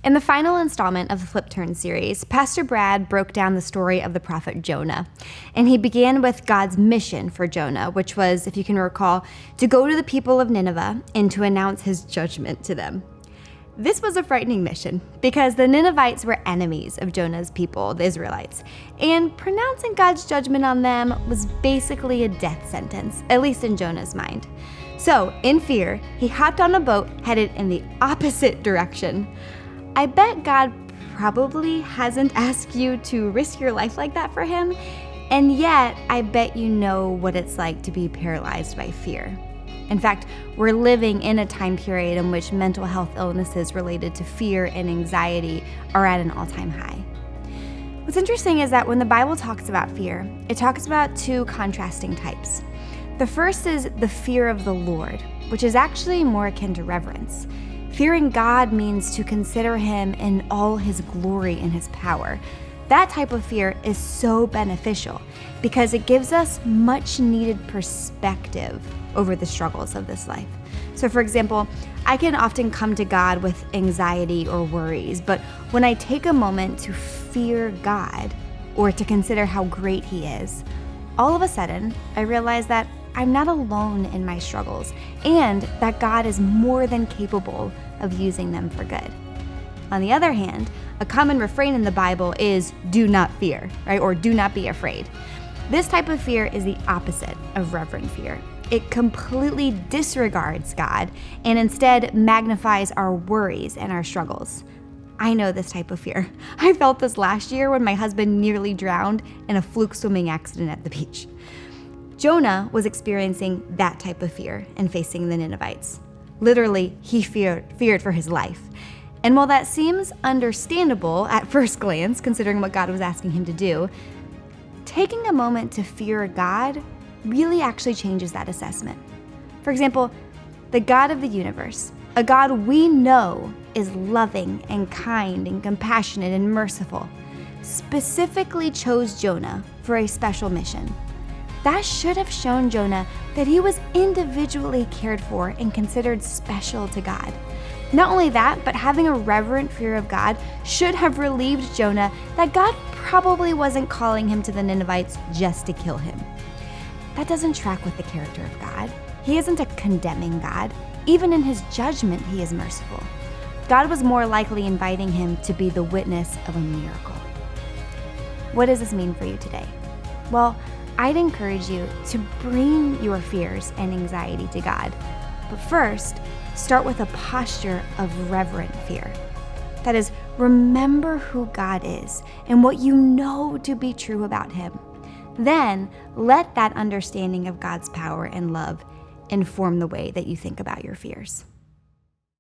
In the final installment of the Flip Turn series, Pastor Brad broke down the story of the prophet Jonah. And he began with God's mission for Jonah, which was, if you can recall, to go to the people of Nineveh and to announce his judgment to them. This was a frightening mission because the Ninevites were enemies of Jonah's people, the Israelites, and pronouncing God's judgment on them was basically a death sentence, at least in Jonah's mind. So, in fear, he hopped on a boat headed in the opposite direction. I bet God probably hasn't asked you to risk your life like that for him, and yet I bet you know what it's like to be paralyzed by fear. In fact, we're living in a time period in which mental health illnesses related to fear and anxiety are at an all-time high. What's interesting is that when the Bible talks about fear, it talks about two contrasting types. The first is the fear of the Lord, which is actually more akin to reverence. Fearing God means to consider him in all his glory and his power. That type of fear is so beneficial because it gives us much needed perspective over the struggles of this life. So for example, I can often come to God with anxiety or worries, but when I take a moment to fear God or to consider how great he is, all of a sudden I realize that I'm not alone in my struggles and that God is more than capable of using them for good. On the other hand, a common refrain in the Bible is do not fear, right? Or do not be afraid. This type of fear is the opposite of reverent fear. It completely disregards God and instead magnifies our worries and our struggles. I know this type of fear. I felt this last year when my husband nearly drowned in a fluke swimming accident at the beach. Jonah was experiencing that type of fear and facing the Ninevites. Literally, he feared for his life. And while that seems understandable at first glance, considering what God was asking him to do, taking a moment to fear God really actually changes that assessment. For example, the God of the universe, a God we know is loving and kind and compassionate and merciful, specifically chose Jonah for a special mission. That should have shown Jonah that he was individually cared for and considered special to God. Not only that, but having a reverent fear of God should have relieved Jonah that God probably wasn't calling him to the Ninevites just to kill him. That doesn't track with the character of God. He isn't a condemning God. Even in his judgment, he is merciful. God was more likely inviting him to be the witness of a miracle. What does this mean for you today? Well, I'd encourage you to bring your fears and anxiety to God. But first, start with a posture of reverent fear. That is, remember who God is and what you know to be true about him. Then, let that understanding of God's power and love inform the way that you think about your fears.